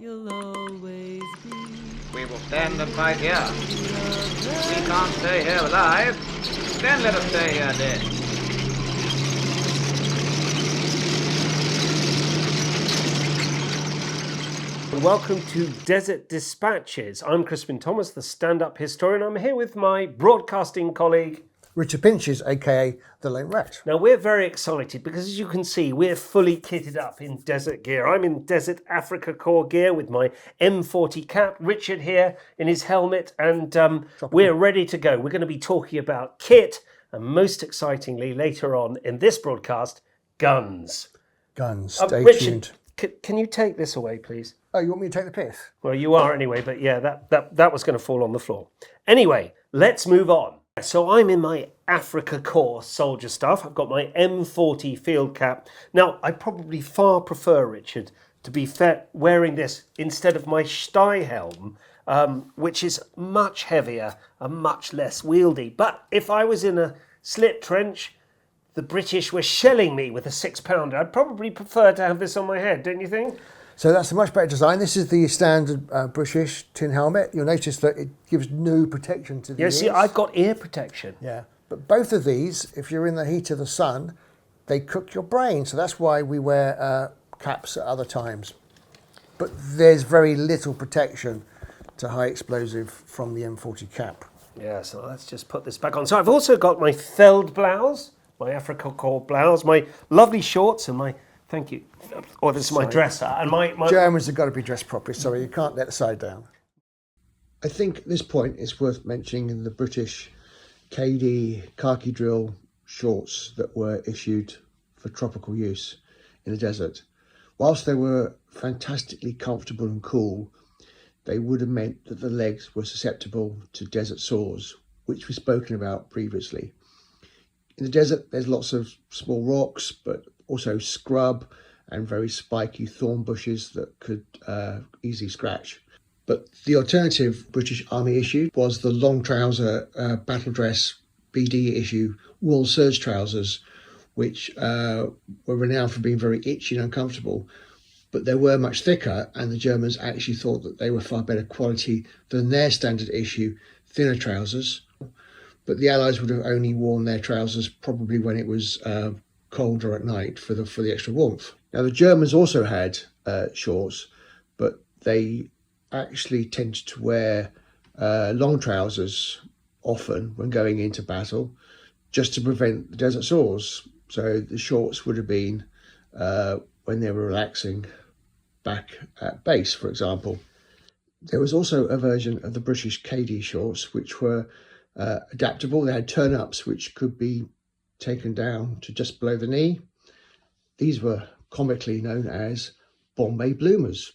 you'll always be. We will stand and fight here. We can't stay here alive. Then let us stay here dead. Welcome to Desert Dispatches. I'm Crispin Thomas, the stand-up historian. I'm here with my broadcasting colleague, Richard Pinches, aka the Lone Rat. Now, we're very excited because, as you can see, we're fully kitted up in desert gear. I'm in Desert Africa Corps gear with my M40 cap, Richard here in his helmet, and we're ready to go. We're going to be talking about kit, and most excitingly, later on in this broadcast, guns. Guns, stay Richard, tuned. Can you take this away, please? Oh, you want me to take the piss? Well, you are anyway, but yeah, that was going to fall on the floor. Anyway, let's move on. So I'm in my Africa Corps soldier stuff. I've got my M40 field cap. Now, I probably far prefer, Richard, to be wearing this instead of my Steyhelm, which is much heavier and much less wieldy. But if I was in a slit trench, the British were shelling me with a 6-pounder, I'd probably prefer to have this on my head, don't you think? So that's a much better design. This is the standard British tin helmet. You'll notice that it gives no protection to the ears. See, I've got ear protection. Yeah, but both of these, if you're in the heat of the sun, they cook your brain. So that's why we wear caps at other times. But there's very little protection to high explosive from the M40 cap. Yeah, so let's just put this back on. So I've also got my felled blouse, my Africa Corps blouse, my lovely shorts, and my... Thank you. Oh, this is my dresser. And my Germans have got to be dressed properly, sorry, you can't let the side down. I think at this point it's worth mentioning the British KD khaki drill shorts that were issued for tropical use in the desert. Whilst they were fantastically comfortable and cool, they would have meant that the legs were susceptible to desert sores, which we've spoken about previously. In the desert, there's lots of small rocks, but also scrub and very spiky thorn bushes that could easily scratch. But the alternative British Army issued was the long trouser battle dress BD issue wool serge trousers, which were renowned for being very itchy and uncomfortable. But they were much thicker, and the Germans actually thought that they were far better quality than their standard issue thinner trousers. But the Allies would have only worn their trousers probably when it was colder at night for the extra warmth. Now the Germans also had shorts, but they actually tended to wear long trousers often when going into battle, just to prevent the desert sores. So the shorts would have been when they were relaxing back at base, for example. There was also a version of the British KD shorts which were adaptable. They had turn-ups which could be taken down to just below the knee. These were comically known as Bombay Bloomers.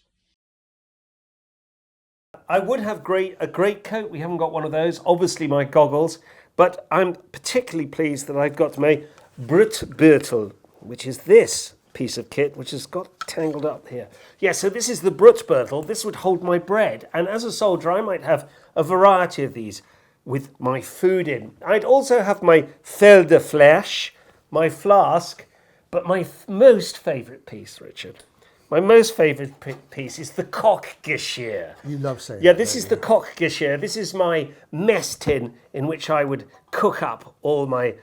I would have a great coat. We haven't got one of those. Obviously my goggles, but I'm particularly pleased that I've got my Brutbeutel, which is this piece of kit, which has got tangled up here. Yeah, so this is the Brutbeutel. This would hold my bread. And as a soldier, I might have a variety of these with my food in. I'd also have my Fel de Flesch, my flask, but my most favourite piece, Richard, my most favourite piece is the Kochgeschirr. You love saying Yeah, that, this is the Kochgeschirr. This is my mess tin in which I would cook up all my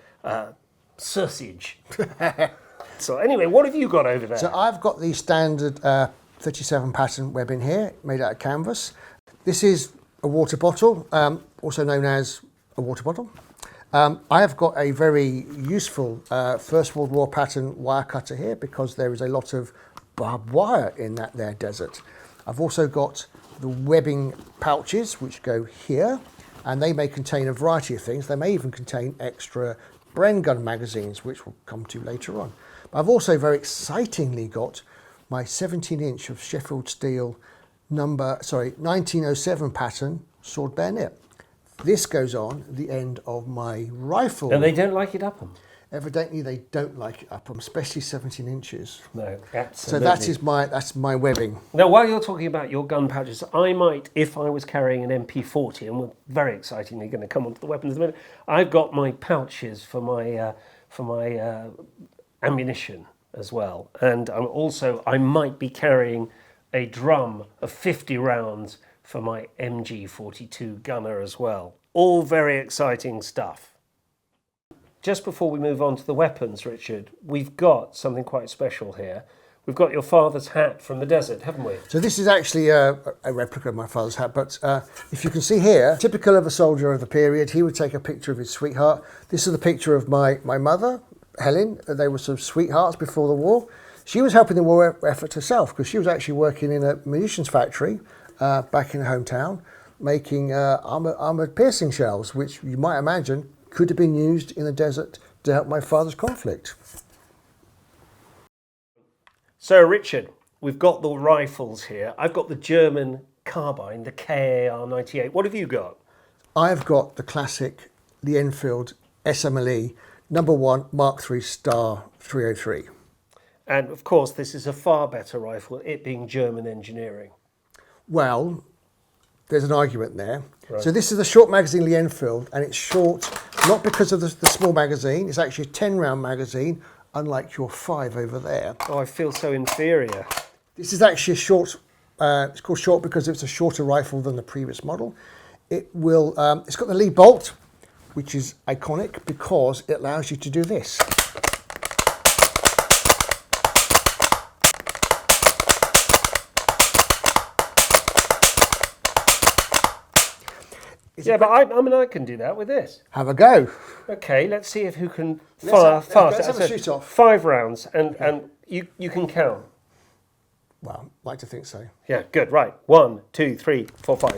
sausage. So anyway, what have you got over there? So I've got the standard 37 pattern webbing here, made out of canvas. This is a water bottle, also known as a water bottle. I have got a very useful First World War pattern wire cutter here because there is a lot of barbed wire in that there desert. I've also got the webbing pouches which go here, and they may contain a variety of things. They may even contain extra Bren gun magazines, which we'll come to later on. But I've also very excitingly got my 17-inch of Sheffield steel 1907 pattern sword bayonet. This goes on the end of my rifle. And they don't like it up them. Evidently they don't like it up them, especially 17 inches. No, absolutely. So that's my webbing. Now, while you're talking about your gun pouches, I might, if I was carrying an MP40, and we're very excitingly going to come onto the weapons in a minute, I've got my pouches for my ammunition as well. And I might be carrying a drum of 50 rounds for my MG42 gunner as well. All very exciting stuff. Just before we move on to the weapons, Richard, we've got something quite special here. We've got your father's hat from the desert, haven't we? So this is actually a replica of my father's hat, but if you can see here, typical of a soldier of the period, he would take a picture of his sweetheart. This is a picture of my mother, Helen. They were sort of sweethearts before the war. She was helping the war effort herself because she was actually working in a munitions factory back in her hometown, making armoured piercing shells, which you might imagine could have been used in the desert to help my father's conflict. So, Richard, we've got the rifles here. I've got the German carbine, the KAR-98. What have you got? I've got the classic Lee Enfield SMLE #1 Mark III Star 303. And, of course, this is a far better rifle, it being German engineering. Well, there's an argument there. Right. So this is a short magazine Lee Enfield, and it's short not because of the small magazine. It's actually a 10-round magazine, unlike your 5 over there. Oh, I feel so inferior. This is actually a short. It's called short because it's a shorter rifle than the previous model. It will. It's got the Lee bolt, which is iconic because it allows you to do this. Yeah, but I can do that with this. Have a go. Okay, let's see if who can fire fast. Let's have a shoot off. 5 rounds, and you can count. Well, I'd like to think so. Yeah, good. Right, 1, 2, 3, 4, 5.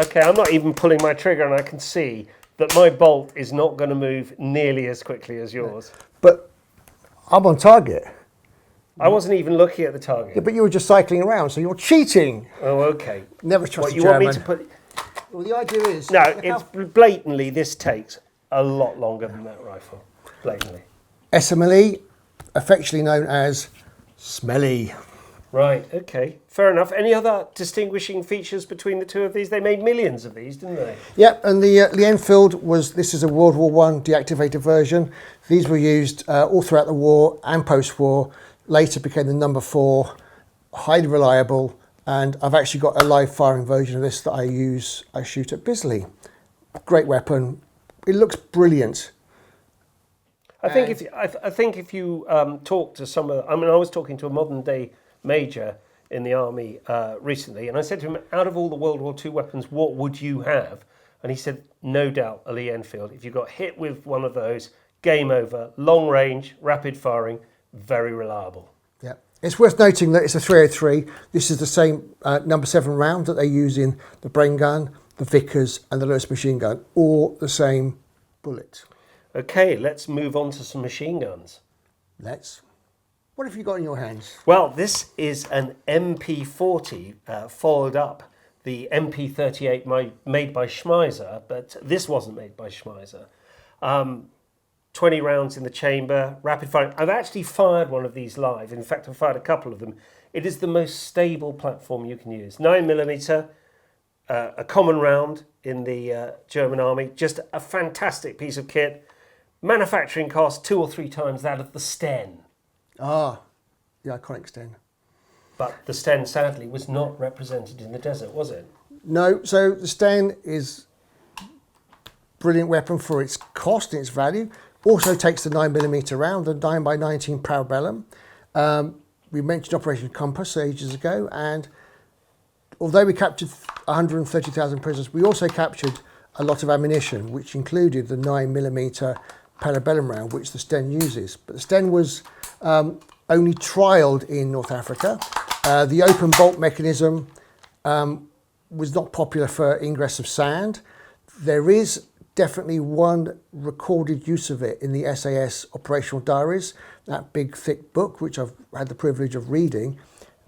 Okay, I'm not even pulling my trigger, and I can see that my bolt is not going to move nearly as quickly as yours. But I'm on target. I wasn't even looking at the target. Yeah, but you were just cycling around, so you're cheating. Oh, okay. Never trust What, a you German. want me to put... Well, the idea is... No, it's blatantly, this takes a lot longer than that rifle. Blatantly. SMLE, affectionately known as Smelly. Right, okay. Fair enough. Any other distinguishing features between the two of these? They made millions of these, didn't they? Yep, and the Lee Enfield this is a World War I deactivated version. These were used all throughout the war and post-war. Later became the #4, highly reliable, and I've actually got a live firing version of this that I shoot at Bisley. Great weapon. It looks brilliant. I think if you talk to some of, I was talking to a modern day major in the army recently, and I said to him, out of all the World War II weapons, what would you have? And he said, no doubt, a Lee Enfield. If you got hit with one of those, game over. Long range, rapid firing, very reliable. Yeah, it's worth noting that it's a 303. This is the same #7 round that they use in the Brain Gun, the Vickers, and the Lewis machine gun. All the same bullet. Okay, let's move on to some machine guns. What have you got in your hands? Well, this is an MP40 followed up the MP38 made by Schmeiser, but this wasn't made by Schmeiser. 20 rounds in the chamber, rapid fire. I've actually fired one of these live. In fact, I've fired a couple of them. It is the most stable platform you can use. 9mm, a common round in the German army. Just a fantastic piece of kit. Manufacturing cost 2 or 3 times that of the Sten. Ah, the iconic Sten. But the Sten, sadly, was not represented in the desert, was it? No, so the Sten is a brilliant weapon for its cost and its value. Also takes the 9mm round, the 9x19 Parabellum. We mentioned Operation Compass ages ago, and although we captured 130,000 prisoners, we also captured a lot of ammunition, which included the 9mm Parabellum round, which the Sten uses. But the Sten was only trialled in North Africa. The open bolt mechanism was not popular for ingress of sand. There is definitely one recorded use of it in the SAS operational diaries, that big thick book, which I've had the privilege of reading.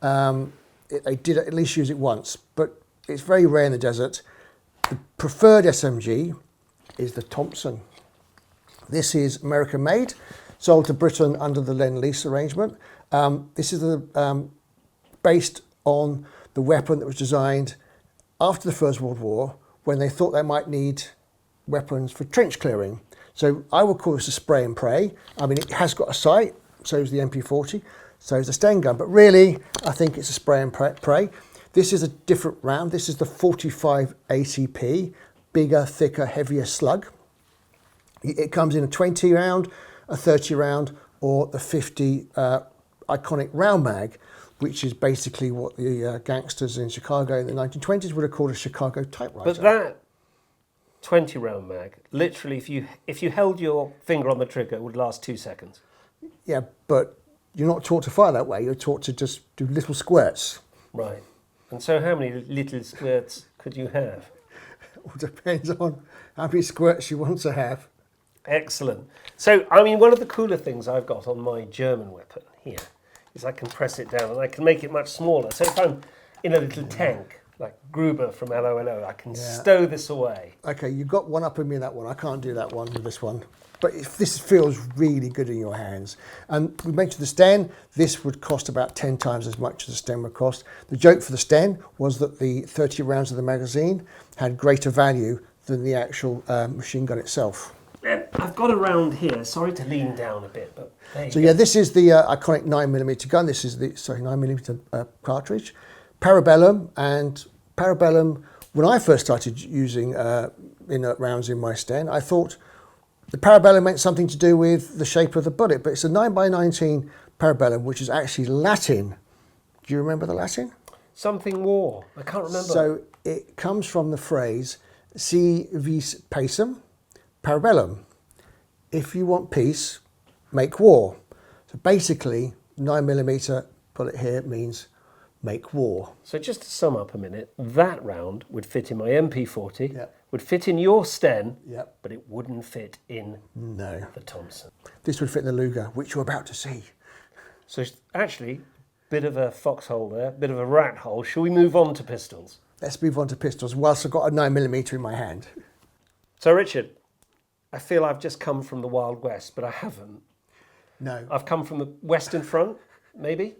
They did at least use it once, but it's very rare in the desert. The preferred SMG is the Thompson. This is American made, sold to Britain under the Lend-Lease arrangement. This is based on the weapon that was designed after the First World War, when they thought they might need weapons for trench clearing. So I would call this a spray and pray. I mean, it has got a sight, so is the MP40, so is the Sten gun. But really, I think it's a spray and pray. This is a different round. This is the 45 ACP, bigger, thicker, heavier slug. It comes in a 20 round, a 30 round, or the 50 iconic round mag, which is basically what the gangsters in Chicago in the 1920s would have called a Chicago typewriter. But that 20 round mag, literally, if you held your finger on the trigger, it would last 2 seconds. Yeah, but you're not taught to fire that way. You're taught to just do little squirts. Right. And so how many little squirts could you have? It all depends on how many squirts you want to have. Excellent. So, I mean, one of the cooler things I've got on my German weapon here is I can press it down and I can make it much smaller. So if I'm in a little tank, like Gruber from LOLO, I can stow this away. Okay, you've got one up in me in that one. I can't do that one with this one. But if this feels really good in your hands. And we mentioned the Sten. This would cost about 10 times as much as the Sten would cost. The joke for the Sten was that the 30 rounds of the magazine had greater value than the actual machine gun itself. I've got a round here. Sorry to lean down a bit, but there you So go. yeah, this is the iconic 9mm gun. This is the 9mm cartridge, Parabellum. And Parabellum, when I first started using inert rounds in my Sten, I thought the Parabellum meant something to do with the shape of the bullet, but it's a 9x19 Parabellum, which is actually Latin. Do you remember the Latin? Something war. I can't remember. So it comes from the phrase "si vis pacem, Parabellum." If you want peace, make war. So basically, 9mm bullet here means make war. So just to sum up a minute, that round would fit in my MP40, Yep. would fit in your Sten, Yep. but it wouldn't fit in No. the Thompson. This would fit the Luger, which you're about to see. So actually, bit of a foxhole there, bit of a rat hole. Shall we move on to pistols? Let's move on to pistols, whilst I've got a 9mm in my hand. So Richard, I feel I've just come from the Wild West, but I haven't. No. I've come from the Western Front, maybe?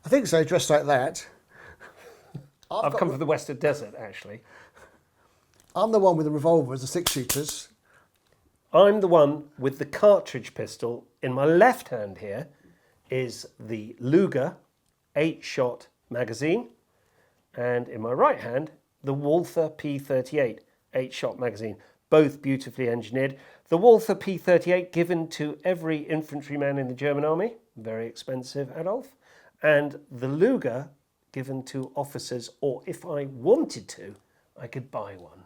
I think so, dressed like that. I've come from the Western Desert, actually. I'm the one with the revolvers, the 6-shooters. I'm the one with the cartridge pistol. In my left hand here is the Luger 8-shot magazine. And in my right hand, the Walther P38 8-shot magazine. Both beautifully engineered. The Walther P38 given to every infantryman in the German army. Very expensive, Adolf. And the Luger given to officers, or if I wanted to, I could buy one.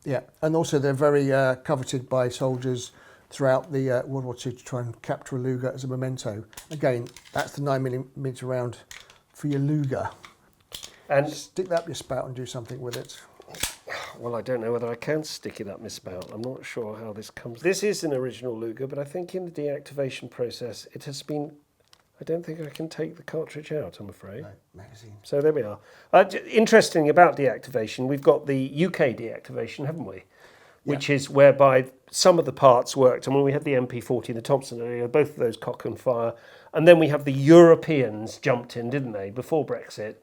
Yeah, and also they're very coveted by soldiers throughout the World War II to try and capture a Luger as a memento. Again, that's the 9mm round for your Luger. And Stick that up your spout and do something with it. well, I don't know whether I can stick it up my spout. I'm not sure how this comes. This is an original Luger, but I think in the deactivation process, it has been... I don't think I can take the cartridge out, I'm afraid. No, magazine. So there we are. Interesting about deactivation, we've got the UK deactivation, haven't we? Which is whereby some of the parts worked. I mean, we had the MP40 and the Thompson earlier, both of those cock and fire. And then we have the Europeans jumped in, didn't they, before Brexit?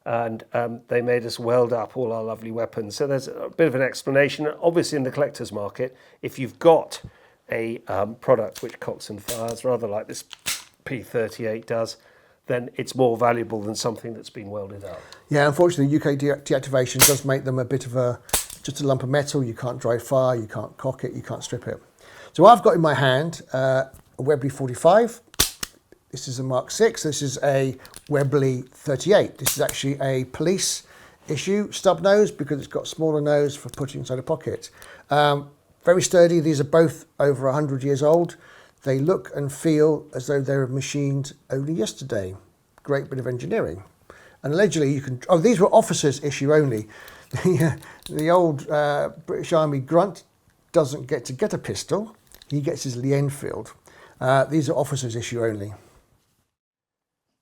And they made us weld up all our lovely weapons. So there's a bit of an explanation. Obviously, in the collector's market, if you've got a product which cocks and fires, rather like this P38 does, then it's more valuable than something that's been welded up. Yeah, unfortunately, UK deactivation does make them a bit of just a lump of metal. You can't dry fire, you can't cock it, you can't strip it. So I've got in my hand a Webley 45. This is a Mark 6. This is a Webley 38. This is actually a police issue stub nose because it's got smaller nose for putting inside a pocket. Very sturdy. These are both over 100 years old. They look and feel as though they were machined only yesterday. Great bit of engineering. And allegedly you can... Oh, these were officers issue only. The old British Army grunt doesn't get to get a pistol. He gets his Lee Enfield. These are officers issue only.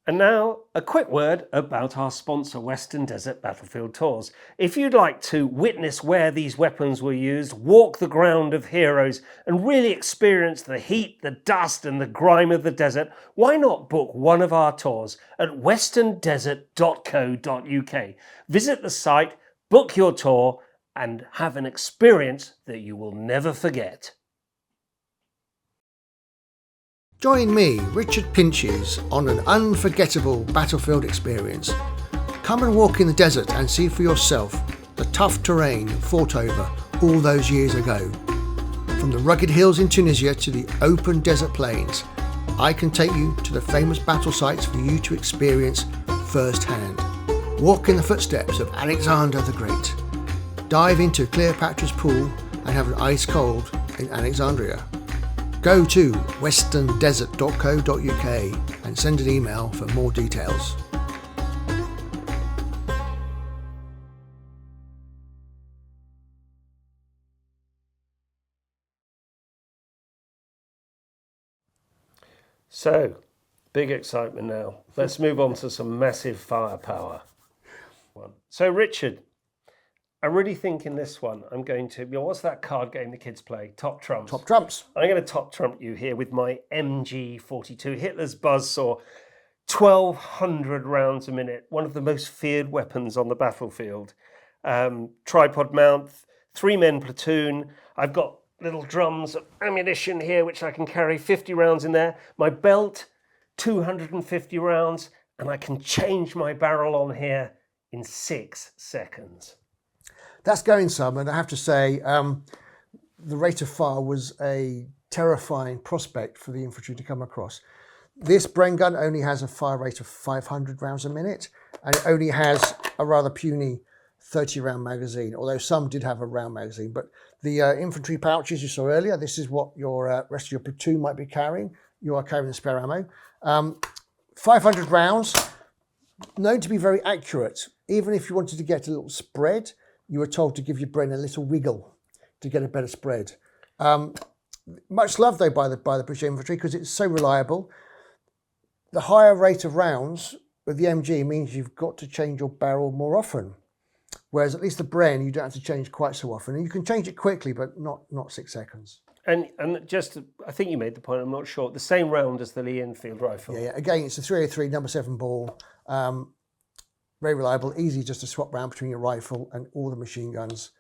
And now, a quick word about our sponsor, Western Desert Battlefield Tours. If you'd like to witness where these weapons were used, walk the ground of heroes, and really experience the heat, the dust, and the grime of the desert, why not book one of our tours at westerndesert.co.uk? Visit the site, book your tour, and have an experience that you will never forget. Join me, Richard Pinches, on an unforgettable battlefield experience. Come and walk in the desert and see for yourself the tough terrain fought over all those years ago. From the rugged hills in Tunisia to the open desert plains, I can take you to the famous battle sites for you to experience firsthand. Walk in the footsteps of Alexander the Great. Dive into Cleopatra's pool and have an ice cold in Alexandria. Go to westerndesert.co.uk and send an email for more details. So, big excitement now. Let's move on to some massive firepower. So, Richard, I really think in this one, I'm going to, what's that card game the kids play? Top Trumps. Top trumps. I'm going to top trump you here with my MG42, Hitler's Buzzsaw, 1,200 rounds a minute, one of the most feared weapons on the battlefield. Tripod mount, 3-men platoon. I've got little drums of ammunition here, which I can carry 50 rounds in there. My belt, 250 rounds, and I can change my barrel on here in 6 seconds. That's going some, and I have to say, the rate of fire was a terrifying prospect for the infantry to come across. This Bren gun only has a fire rate of 500 rounds a minute, and it only has a rather puny 30-round magazine, although some did have a round magazine. But the infantry pouches you saw earlier, this is what your rest of your platoon might be carrying. You are carrying the spare ammo. 500 rounds, known to be very accurate. Even if you wanted to get a little spread, you were told to give your Bren a little wiggle to get a better spread. Much loved though by the British infantry because it's so reliable. The higher rate of rounds with the MG means you've got to change your barrel more often. Whereas at least the Bren, you don't have to change quite so often. And you can change it quickly, but not 6 seconds. And just, I think you made the point, I'm not sure, the same round as the Lee Enfield rifle. Yeah. Again, it's a 303 number 7 ball. Very reliable, easy just to swap round between your rifle and all the machine guns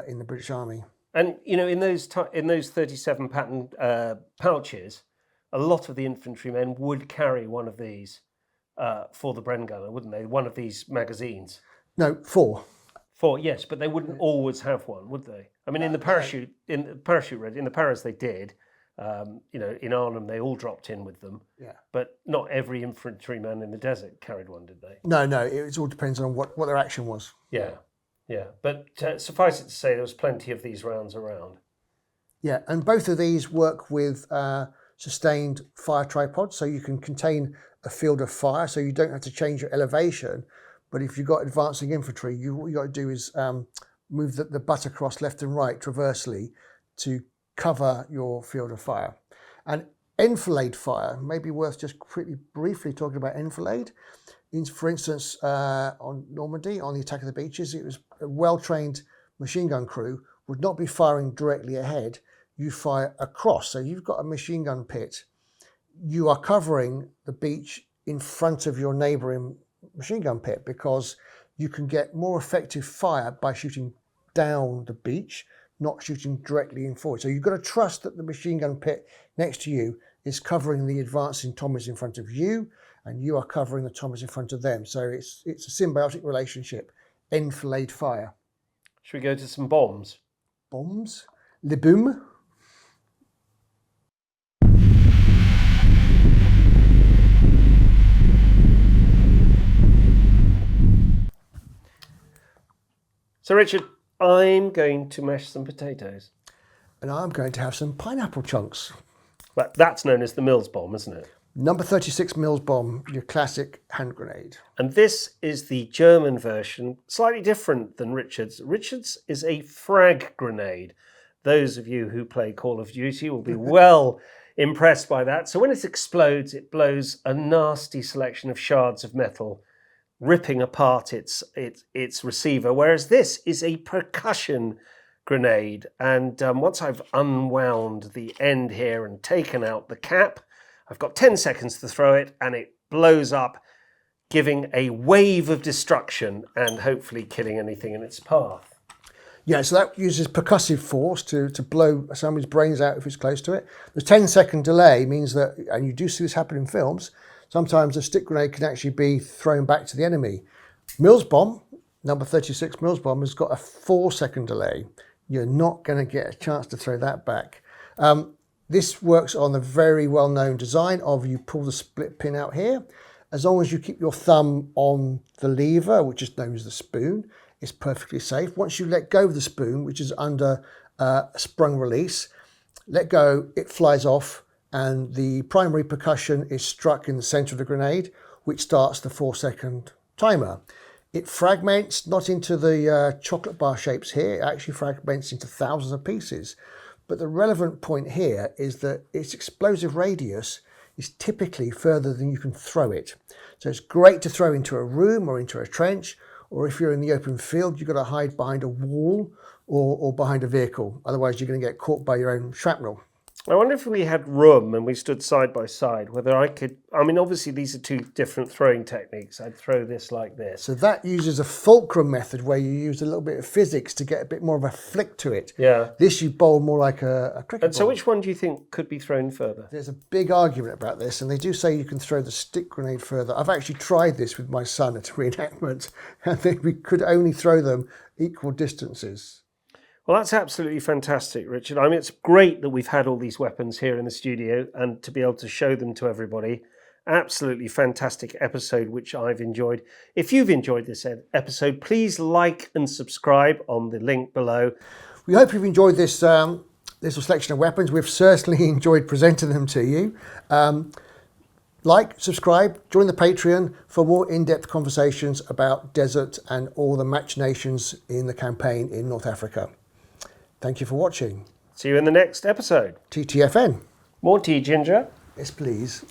in the British Army. And in those 37 pattern pouches, a lot of the infantrymen would carry one of these for the Bren gunner, wouldn't they? One of these magazines. No, 4. 4, yes, but they wouldn't always have one, would they? I mean, in the parachute red, in the paras they did. In Arnhem they all dropped in with them. Yeah. But not every infantryman in the desert carried one, did they? No, it all depends on what their action was. Yeah. But suffice it to say, there was plenty of these rounds around. Yeah, and both of these work with sustained fire tripods, so you can contain a field of fire, so you don't have to change your elevation. But if you've got advancing infantry, what you got to do is move the butt across left and right transversely to cover your field of fire. And enfilade fire may be worth just pretty briefly talking about enfilade. For instance, on Normandy, on the attack of the beaches, it was a well-trained machine gun crew would not be firing directly ahead. You fire across. So you've got a machine gun pit. You are covering the beach in front of your neighbouring machine gun pit because you can get more effective fire by shooting down the beach, not shooting directly in forward. So you've got to trust that the machine gun pit next to you is covering the advancing Tommies in front of you, and you are covering the Tommies in front of them. So it's a symbiotic relationship. Enfilade fire. Should we go to some bombs? Bombs? Le boom? So Richard, I'm going to mash some potatoes. And I'm going to have some pineapple chunks. That's known as the Mills bomb, isn't it? Number 36 Mills bomb, your classic hand grenade. And this is the German version, slightly different than Richard's. Richard's is a frag grenade. Those of you who play Call of Duty will be well impressed by that. So when it explodes, it blows a nasty selection of shards of metal, ripping apart its receiver, whereas this is a percussion grenade. And once I've unwound the end here and taken out the cap, I've got 10 seconds to throw it, and it blows up, giving a wave of destruction and hopefully killing anything in its path. Yeah, so that uses percussive force to blow somebody's brains out if it's close to it. The 10-second delay means that, and you do see this happen in films, sometimes a stick grenade can actually be thrown back to the enemy. Mills bomb, number 36 Mills bomb, has got a 4-second delay. You're not going to get a chance to throw that back. This works on the very well-known design of you pull the split pin out here. As long as you keep your thumb on the lever, which is known as the spoon, it's perfectly safe. Once you let go of the spoon, which is under sprung release, let go, it flies off, and the primary percussion is struck in the center of the grenade, which starts the 4-second timer. It fragments not into the chocolate bar shapes here, it actually fragments into thousands of pieces. But the relevant point here is that its explosive radius is typically further than you can throw it. So it's great to throw into a room or into a trench, or if you're in the open field, you've got to hide behind a wall or behind a vehicle. Otherwise, you're going to get caught by your own shrapnel. I wonder if we had room and we stood side by side, whether I could... I mean, obviously, these are two different throwing techniques. I'd throw this like this. So that uses a fulcrum method where you use a little bit of physics to get a bit more of a flick to it. Yeah. This you bowl more like a cricket And so ball. which one do you think could be thrown further? There's a big argument about this, and they do say you can throw the stick grenade further. I've actually tried this with my son at a reenactment, and we could only throw them equal distances. Well, that's absolutely fantastic, Richard. I mean, it's great that we've had all these weapons here in the studio and to be able to show them to everybody. Absolutely fantastic episode, which I've enjoyed. If you've enjoyed this episode, please like and subscribe on the link below. We hope you've enjoyed this little selection of weapons. We've certainly enjoyed presenting them to you. Like, subscribe, join the Patreon for more in-depth conversations about desert and all the machinations in the campaign in North Africa. Thank you for watching. See you in the next episode. TTFN. More tea, Ginger. Yes, please.